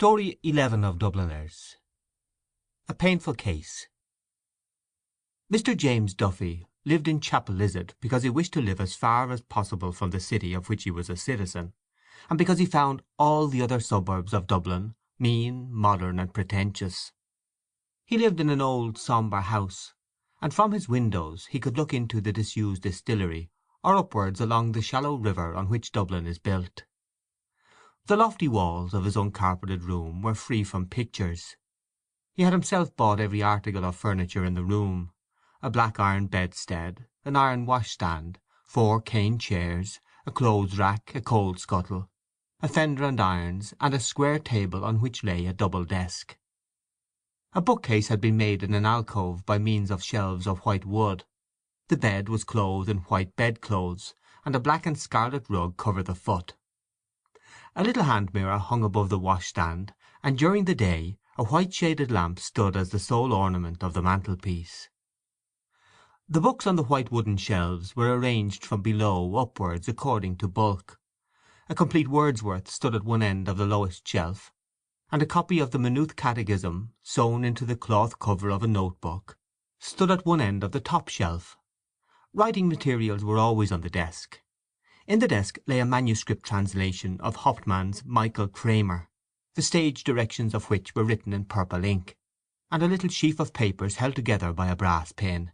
Story 11 of Dubliners. A painful case. Mr. James Duffy lived in Chapel Lizard because he wished to live as far as possible from the city of which he was a citizen, and because he found all the other suburbs of Dublin mean, modern, and pretentious. He lived in an old sombre house, and from his windows he could look into the disused distillery or upwards along the shallow river on which Dublin is built. The lofty walls of his uncarpeted room were free from pictures. He had himself bought every article of furniture in the room: a black iron bedstead, an iron washstand, 4 cane chairs, a clothes rack, a coal scuttle, a fender and irons, and a square table on which lay a double desk. A bookcase had been made in an alcove by means of shelves of white wood. The bed was clothed in white bedclothes, and a black and scarlet rug covered the foot. A little hand mirror hung above the washstand, and during the day a white shaded lamp stood as the sole ornament of the mantelpiece. The books on the white wooden shelves were arranged from below upwards according to bulk. A complete Wordsworth stood at one end of the lowest shelf, and a copy of the Minute Catechism, sewn into the cloth cover of a notebook, stood at one end of the top shelf. Writing materials were always on the desk. In the desk lay a manuscript translation of Hauptmann's Michael Kramer, the stage directions of which were written in purple ink, and a little sheaf of papers held together by a brass pin.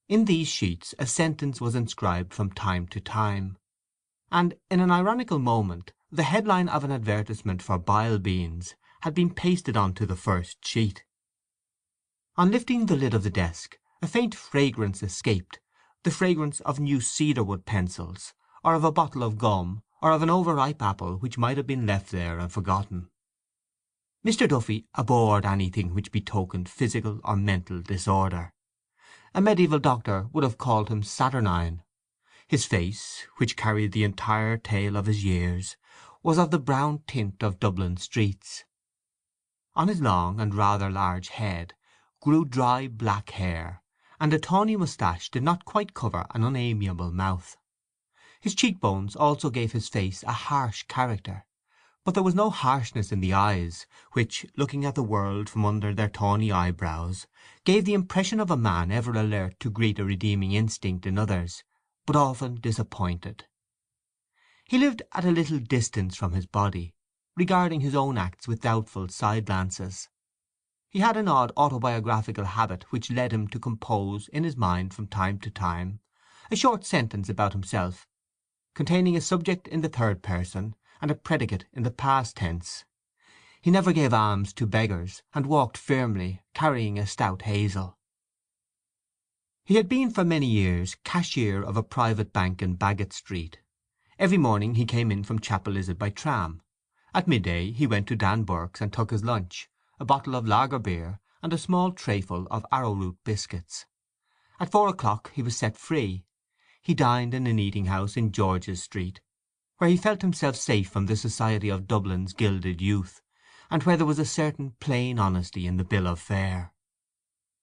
In these sheets a sentence was inscribed from time to time, and in an ironical moment the headline of an advertisement for bile beans had been pasted on to the first sheet. On lifting the lid of the desk a faint fragrance escaped, the fragrance of new cedarwood pencils, or of a bottle of gum, or of an overripe apple which might have been left there and forgotten. Mr. Duffy abhorred anything which betokened physical or mental disorder. A medieval doctor would have called him saturnine. His face, which carried the entire tale of his years, was of the brown tint of Dublin streets. On his long and rather large head grew dry black hair, and a tawny moustache did not quite cover an unamiable mouth. His cheekbones also gave his face a harsh character, but there was no harshness in the eyes, which, looking at the world from under their tawny eyebrows, gave the impression of a man ever alert to greet a redeeming instinct in others, but often disappointed. He lived at a little distance from his body, regarding his own acts with doubtful side-glances. He had an odd autobiographical habit which led him to compose in his mind from time to time a short sentence about himself, containing a subject in the third person and a predicate in the past tense. He never gave alms to beggars, and walked firmly, carrying a stout hazel. He had been for many years cashier of a private bank in Baggot Street. Every morning he came in from Chapel Lizard by tram. At midday he went to Dan Burke's and took his lunch, a bottle of lager beer and a small trayful of arrowroot biscuits. At 4 o'clock he was set free. He dined in an eating-house in George's Street, where he felt himself safe from the society of Dublin's gilded youth, and where there was a certain plain honesty in the bill of fare.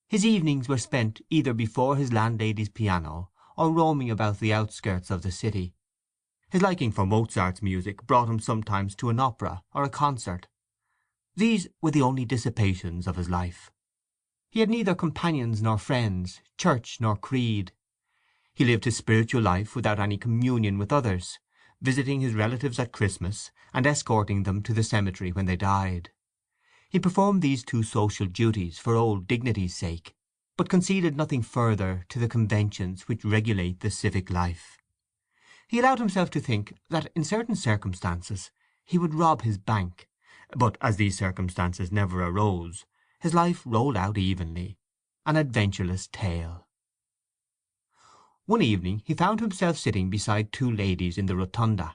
His evenings were spent either before his landlady's piano or roaming about the outskirts of the city. His liking for Mozart's music brought him sometimes to an opera or a concert. These were the only dissipations of his life. He had neither companions nor friends, church nor creed. He lived his spiritual life without any communion with others, visiting his relatives at Christmas, and escorting them to the cemetery when they died. He performed these 2 social duties for old dignity's sake, but conceded nothing further to the conventions which regulate the civic life. He allowed himself to think that in certain circumstances he would rob his bank, but as these circumstances never arose, his life rolled out evenly, an adventureless tale. One evening he found himself sitting beside 2 ladies in the rotunda.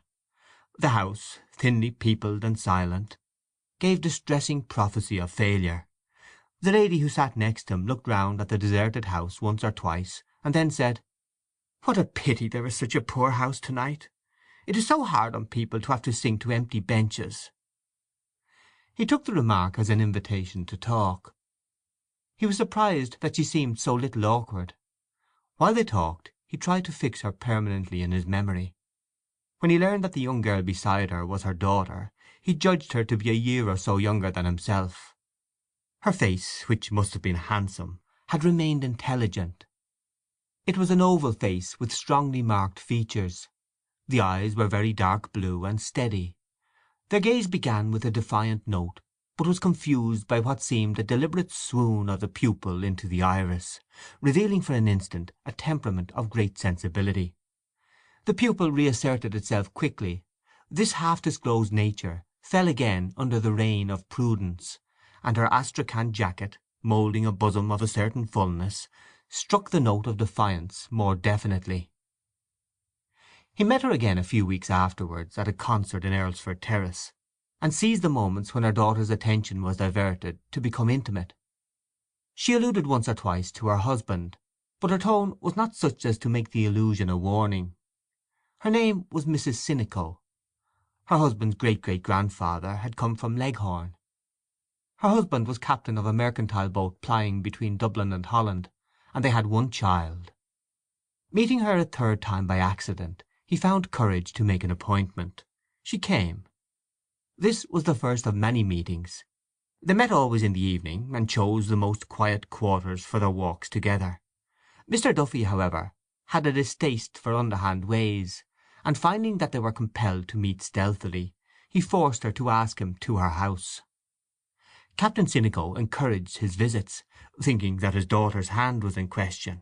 The house, thinly peopled and silent, gave distressing prophecy of failure. The lady who sat next him looked round at the deserted house once or twice, and then said, "What a pity there is such a poor house to-night! It is so hard on people to have to sing to empty benches." He took the remark as an invitation to talk. He was surprised that she seemed so little awkward. While they talked he tried to fix her permanently in his memory. When he learned that the young girl beside her was her daughter, He judged her to be a year or so younger than himself. Her face, which must have been handsome, had remained intelligent. It was an oval face with strongly marked features. The eyes were very dark blue and steady. Their gaze began with a defiant note, but was confused by what seemed a deliberate swoon of the pupil into the iris, revealing for an instant a temperament of great sensibility. The pupil reasserted itself quickly. This half-disclosed nature fell again under the reign of prudence, and her astrakhan jacket, moulding a bosom of a certain fullness, struck the note of defiance more definitely. He met her again a few weeks afterwards at a concert in Earlsford Terrace, and seized the moments when her daughter's attention was diverted to become intimate. She alluded once or twice to her husband, but her tone was not such as to make the allusion a warning. Her name was Mrs. Sinico. Her husband's great-great-grandfather had come from Leghorn. Her husband was captain of a mercantile boat plying between Dublin and Holland, and they had one child. Meeting her a third time by accident, he found courage to make an appointment. She came. This was the first of many meetings. They met always in the evening, and chose the most quiet quarters for their walks together. Mr. Duffy, however, had a distaste for underhand ways, and finding that they were compelled to meet stealthily, he forced her to ask him to her house. Captain Sinico encouraged his visits, thinking that his daughter's hand was in question.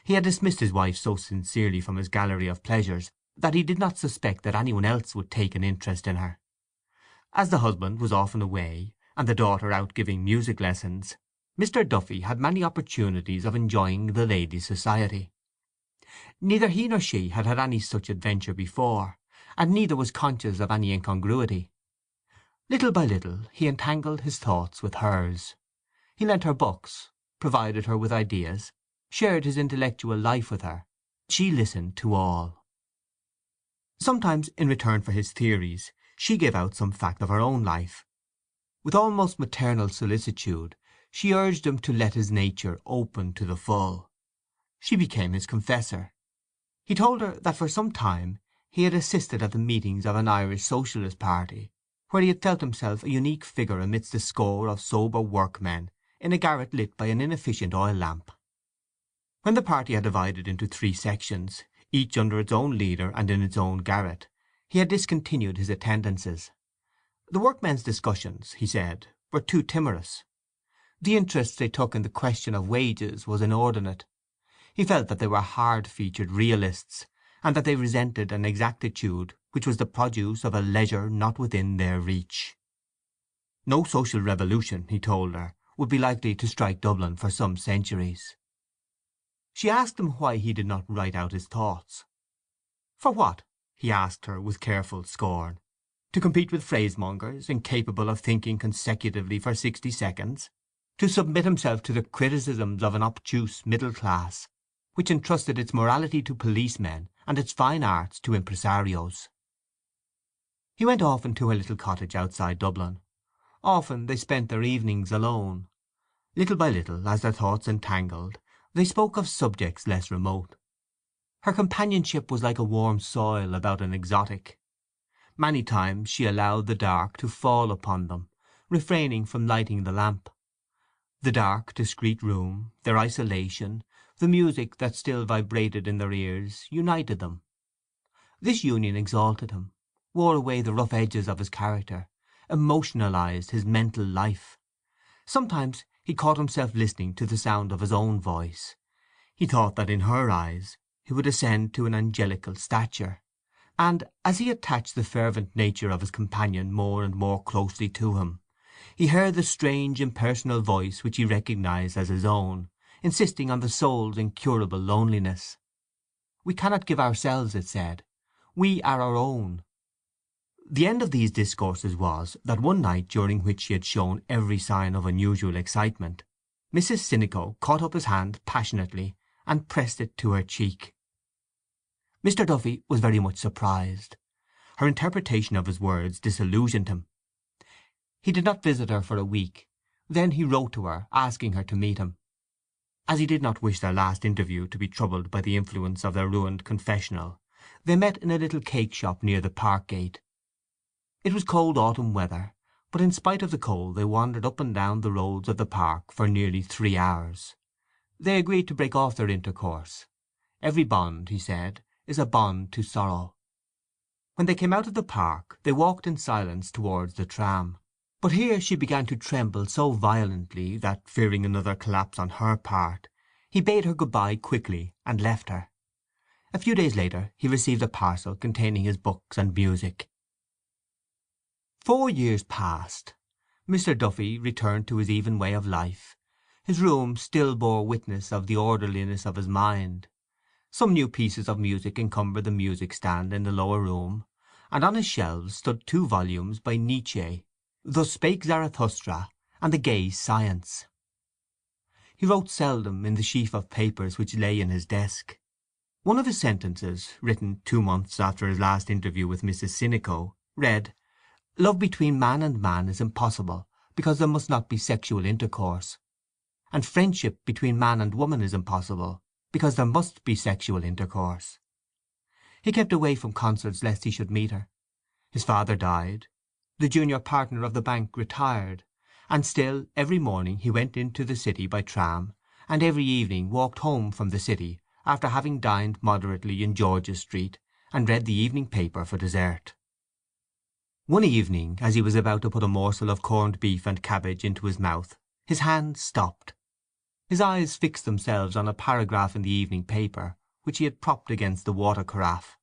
He had dismissed his wife so sincerely from his gallery of pleasures that he did not suspect that anyone else would take an interest in her. As the husband was often away, and the daughter out giving music lessons, Mr. Duffy had many opportunities of enjoying the lady's society. Neither he nor she had had any such adventure before, and neither was conscious of any incongruity. Little by little he entangled his thoughts with hers. He lent her books, provided her with ideas, shared his intellectual life with her. She listened to all. Sometimes, in return for his theories, she gave out some fact of her own life. With almost maternal solicitude she urged him to let his nature open to the full. She became his confessor. He told her that for some time he had assisted at the meetings of an Irish Socialist party, where he had felt himself a unique figure amidst a score of sober workmen in a garret lit by an inefficient oil lamp. When the party had divided into 3 sections, each under its own leader and in its own garret, he had discontinued his attendances. The workmen's discussions, he said, were too timorous. The interest they took in the question of wages was inordinate. He felt that they were hard-featured realists, and that they resented an exactitude which was the produce of a leisure not within their reach. No social revolution, he told her, would be likely to strike Dublin for some centuries. She asked him why he did not write out his thoughts. For what? He asked her with careful scorn. To compete with phrasemongers, incapable of thinking consecutively for 60 seconds? To submit himself to the criticisms of an obtuse middle class, which entrusted its morality to policemen and its fine arts to impresarios? He went often to her little cottage outside Dublin. Often they spent their evenings alone. Little by little, as their thoughts entangled, they spoke of subjects less remote. Her companionship was like a warm soil about an exotic. Many times she allowed the dark to fall upon them, refraining from lighting the lamp. The dark, discreet room, their isolation, the music that still vibrated in their ears, united them. This union exalted him, wore away the rough edges of his character, emotionalized his mental life. Sometimes he caught himself listening to the sound of his own voice. He thought that in her eyes he would ascend to an angelical stature, and as he attached the fervent nature of his companion more and more closely to him, he heard the strange impersonal voice which he recognized as his own, insisting on the soul's incurable loneliness. "We cannot give ourselves," it said. "We are our own." The end of these discourses was that one night during which she had shown every sign of unusual excitement, Mrs. Sinico caught up his hand passionately and pressed it to her cheek. Mr. Duffy was very much surprised. Her interpretation of his words disillusioned him. He did not visit her for a week. Then he wrote to her, asking her to meet him. As he did not wish their last interview to be troubled by the influence of their ruined confessional, they met in a little cake shop near the park gate. It was cold autumn weather, but in spite of the cold they wandered up and down the roads of the park for nearly 3 hours. They agreed to break off their intercourse. Every bond, he said, is a bond to sorrow. When they came out of the park they walked in silence towards the tram. But here she began to tremble so violently that, fearing another collapse on her part, he bade her good-bye quickly and left her. A few days later he received a parcel containing his books and music. 4 years passed. Mr. Duffy returned to his even way of life. His room still bore witness of the orderliness of his mind. Some new pieces of music encumbered the music-stand in the lower room, and on his shelves stood 2 volumes by Nietzsche, Thus Spake Zarathustra, and The Gay Science. He wrote seldom in the sheaf of papers which lay in his desk. One of his sentences, written 2 months after his last interview with Mrs. Sinico, read, "Love between man and man is impossible, because there must not be sexual intercourse. And friendship between man and woman is impossible, because there must be sexual intercourse." He kept away from concerts lest he should meet her. His father died. The junior partner of the bank retired, and still every morning he went into the city by tram, and every evening walked home from the city after having dined moderately in George's Street and read the evening paper for dessert. One evening, as he was about to put a morsel of corned beef and cabbage into his mouth, his hand stopped. His eyes fixed themselves on a paragraph in the evening paper which he had propped against the water carafe.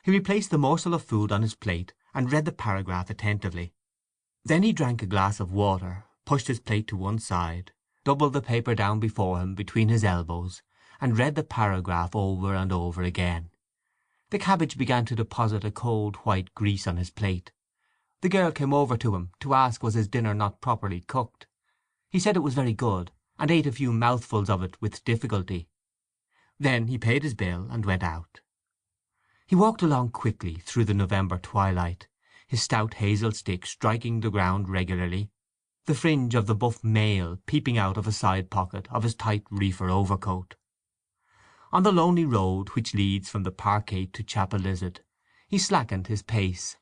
He replaced the morsel of food on his plate and read the paragraph attentively. Then he drank a glass of water, pushed his plate to one side, doubled the paper down before him between his elbows, and read the paragraph over and over again. The cabbage began to deposit a cold white grease on his plate. The girl came over to him to ask was his dinner not properly cooked. He said it was very good, and ate a few mouthfuls of it with difficulty. Then he paid his bill and went out. He walked along quickly through the November twilight, his stout hazel stick striking the ground regularly, the fringe of the buff mail peeping out of a side pocket of his tight reefer overcoat. On the lonely road which leads from the parkgate to Chapel Lizard he slackened his pace.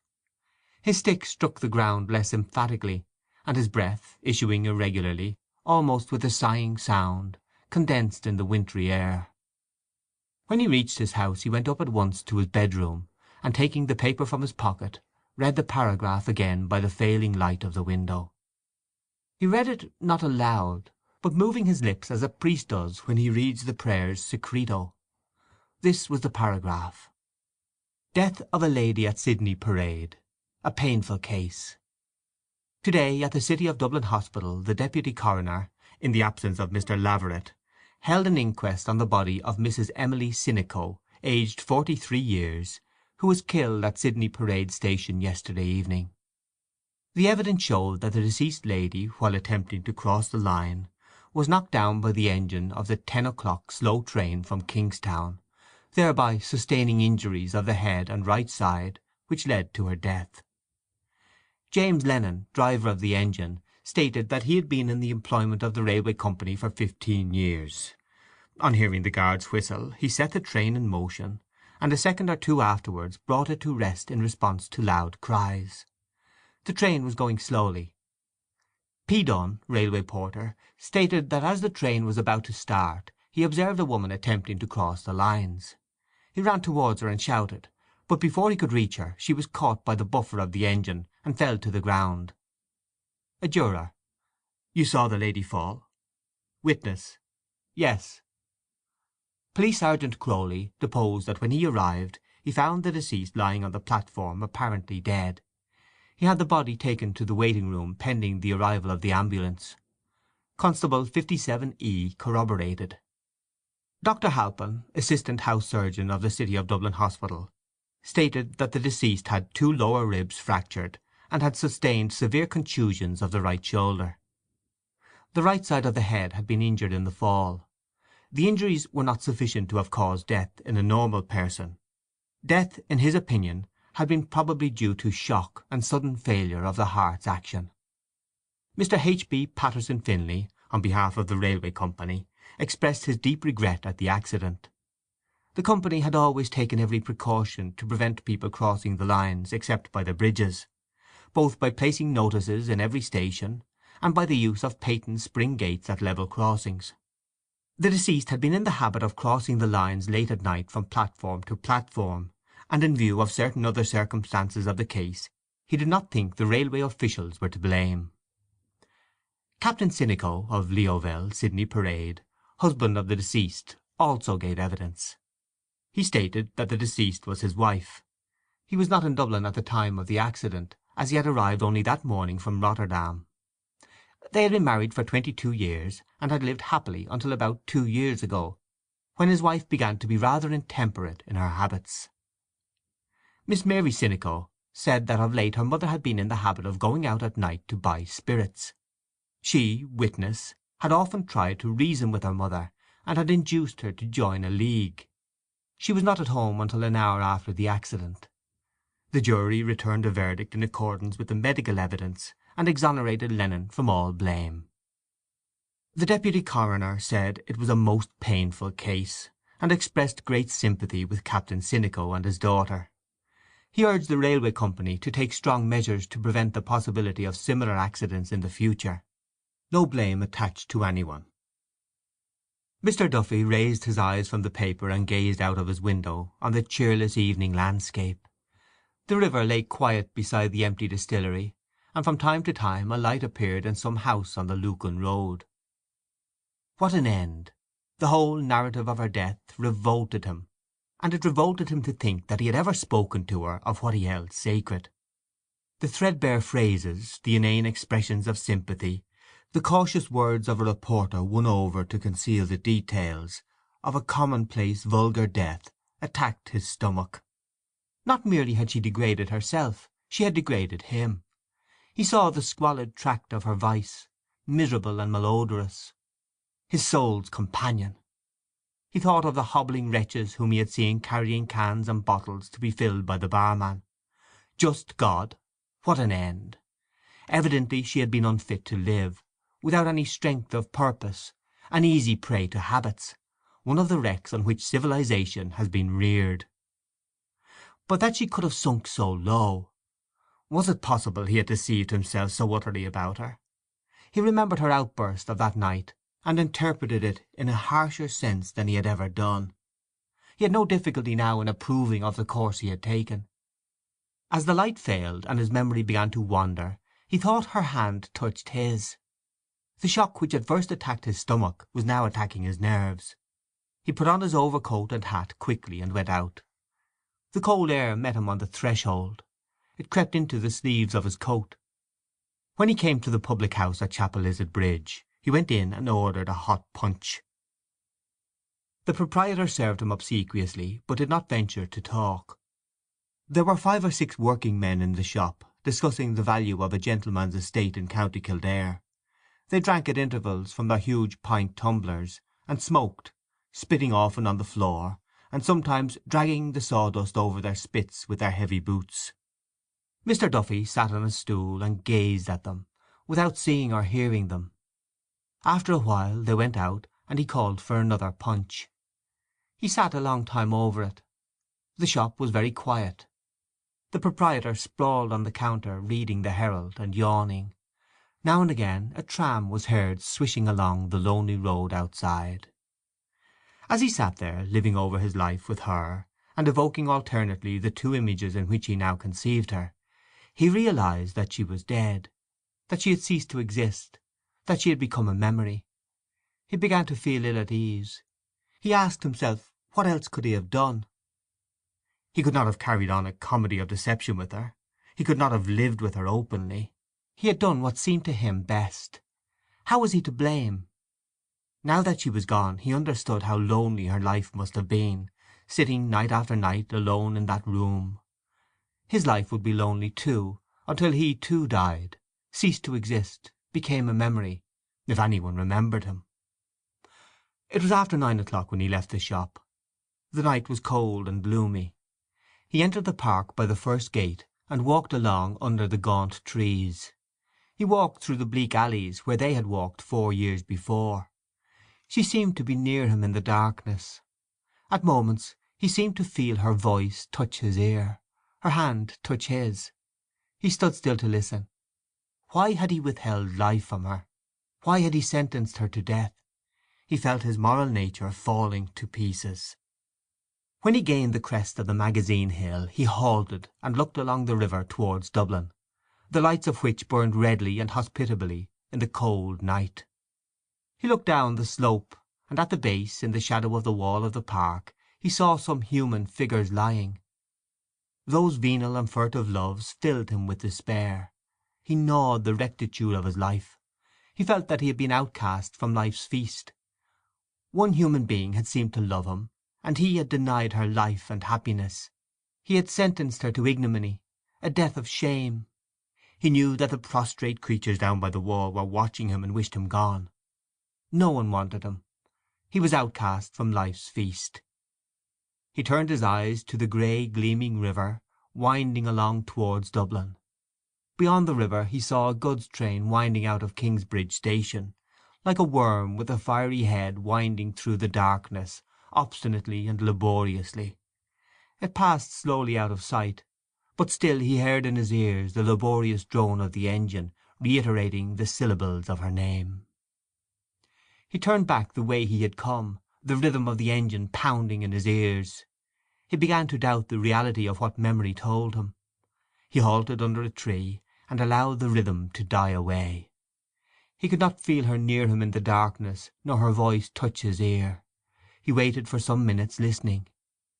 His stick struck the ground less emphatically, and his breath, issuing irregularly, almost with a sighing sound, condensed in the wintry air. When he reached his house he went up at once to his bedroom, and taking the paper from his pocket, read the paragraph again by the failing light of the window. He read it not aloud, but moving his lips as a priest does when he reads the prayers secreto. This was the paragraph: "Death of a lady at Sydney Parade. A painful case. Today at the City of Dublin Hospital the Deputy Coroner, in the absence of Mr. Laverett, held an inquest on the body of Mrs. Emily Sinico, aged 43 years, who was killed at Sydney Parade Station yesterday evening. The evidence showed that the deceased lady, while attempting to cross the line, was knocked down by the engine of the 10 o'clock slow train from Kingstown, thereby sustaining injuries of the head and right side which led to her death. James Lennon, driver of the engine, stated that he had been in the employment of the railway company for 15 years. On hearing the guard's whistle he set the train in motion, and a second or two afterwards brought it to rest in response to loud cries. The train was going slowly. P. Dunn, railway porter, stated that as the train was about to start he observed a woman attempting to cross the lines. He ran towards her and shouted, but before he could reach her she was caught by the buffer of the engine and fell to the ground. A juror: "You saw the lady fall?" Witness: "Yes." Police Sergeant Crowley deposed that when he arrived he found the deceased lying on the platform apparently dead. He had the body taken to the waiting room pending the arrival of the ambulance. Constable 57E corroborated. Dr. Halpin, assistant house surgeon of the City of Dublin Hospital, stated that the deceased had 2 lower ribs fractured and had sustained severe contusions of the right shoulder. The right side of the head had been injured in the fall. The injuries were not sufficient to have caused death in a normal person. Death, in his opinion, had been probably due to shock and sudden failure of the heart's action. Mr. H. B. Patterson Finlay, on behalf of the railway company, expressed his deep regret at the accident. The company had always taken every precaution to prevent people crossing the lines except by the bridges, both by placing notices in every station, and by the use of patent spring gates at level crossings. The deceased had been in the habit of crossing the lines late at night from platform to platform, and in view of certain other circumstances of the case he did not think the railway officials were to blame. Captain Sinico of Leoville, Sydney Parade, husband of the deceased, also gave evidence. He stated that the deceased was his wife. He was not in Dublin at the time of the accident, as he had arrived only that morning from Rotterdam. They had been married for 22 years, and had lived happily until about 2 years ago, when his wife began to be rather intemperate in her habits. Miss Mary Sinico said that of late her mother had been in the habit of going out at night to buy spirits. She, witness, had often tried to reason with her mother, and had induced her to join a league. She was not at home until an hour after the accident. The jury returned a verdict in accordance with the medical evidence, and exonerated Lennon from all blame. The deputy coroner said it was a most painful case, and expressed great sympathy with Captain Sinico and his daughter. He urged the railway company to take strong measures to prevent the possibility of similar accidents in the future. No blame attached to anyone. Mr. Duffy raised his eyes from the paper and gazed out of his window on the cheerless evening landscape. The river lay quiet beside the empty distillery, and from time to time a light appeared in some house on the Lucan road. What an end! The whole narrative of her death revolted him, and it revolted him to think that he had ever spoken to her of what he held sacred. The threadbare phrases, the inane expressions of sympathy, the cautious words of a reporter won over to conceal the details of a commonplace vulgar death attacked his stomach. Not merely had she degraded herself, she had degraded him. He saw the squalid tract of her vice, miserable and malodorous, his soul's companion. He thought of the hobbling wretches whom he had seen carrying cans and bottles to be filled by the barman. Just God! What an end! Evidently she had been unfit to live, without any strength of purpose, an easy prey to habits, one of the wrecks on which civilization has been reared. But that she could have sunk so low! Was it possible he had deceived himself so utterly about her? He remembered her outburst of that night, and interpreted it in a harsher sense than he had ever done. He had no difficulty now in approving of the course he had taken. As the light failed and his memory began to wander, he thought her hand touched his. The shock which had first attacked his stomach was now attacking his nerves. He put on his overcoat and hat quickly and went out. The cold air met him on the threshold. It crept into the sleeves of his coat. When he came to the public house at Chapelizod Bridge, he went in and ordered a hot punch. The proprietor served him obsequiously, but did not venture to talk. There were 5 or 6 working men in the shop, discussing the value of a gentleman's estate in County Kildare. They drank at intervals from their huge pint tumblers, and smoked, spitting often on the floor, and sometimes dragging the sawdust over their spits with their heavy boots. Mr. Duffy sat on a stool and gazed at them, without seeing or hearing them. After a while they went out, and he called for another punch. He sat a long time over it. The shop was very quiet. The proprietor sprawled on the counter reading the Herald and yawning. Now and again a tram was heard swishing along the lonely road outside. As he sat there, living over his life with her, and evoking alternately the 2 images in which he now conceived her, he realized that she was dead, that she had ceased to exist, that she had become a memory. He began to feel ill at ease. He asked himself what else could he have done. He could not have carried on a comedy of deception with her. He could not have lived with her openly. He had done what seemed to him best. How was he to blame? Now that she was gone he understood how lonely her life must have been, sitting night after night alone in that room. His life would be lonely too, until he too died, ceased to exist, became a memory, if any one remembered him. It was after 9 o'clock when he left the shop. The night was cold and gloomy. He entered the park by the first gate, and walked along under the gaunt trees. He walked through the bleak alleys where they had walked 4 years before. She seemed to be near him in the darkness. At moments he seemed to feel her voice touch his ear, her hand touch his. He stood still to listen. Why had he withheld life from her? Why had he sentenced her to death? He felt his moral nature falling to pieces. When he gained the crest of the Magazine Hill he halted and looked along the river towards Dublin, the lights of which burned redly and hospitably in the cold night. He looked down the slope, and at the base, in the shadow of the wall of the park, he saw some human figures lying. Those venal and furtive loves filled him with despair. He gnawed the rectitude of his life. He felt that he had been outcast from life's feast. One human being had seemed to love him, and he had denied her life and happiness. He had sentenced her to ignominy, a death of shame. He knew that the prostrate creatures down by the wall were watching him and wished him gone. No one wanted him. He was outcast from life's feast. He turned his eyes to the grey gleaming river winding along towards Dublin. Beyond the river he saw a goods train winding out of Kingsbridge station, like a worm with a fiery head winding through the darkness, obstinately and laboriously. It passed slowly out of sight, but still he heard in his ears the laborious drone of the engine reiterating the syllables of her name. He turned back the way he had come, the rhythm of the engine pounding in his ears. He began to doubt the reality of what memory told him. He halted under a tree, and allowed the rhythm to die away. He could not feel her near him in the darkness, nor her voice touch his ear. He waited for some minutes, listening.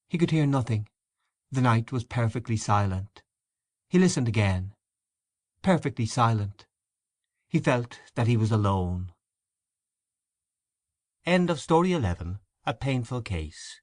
He could hear nothing. The night was perfectly silent. He listened again. Perfectly silent. He felt that he was alone. End of Story 11. A Painful Case.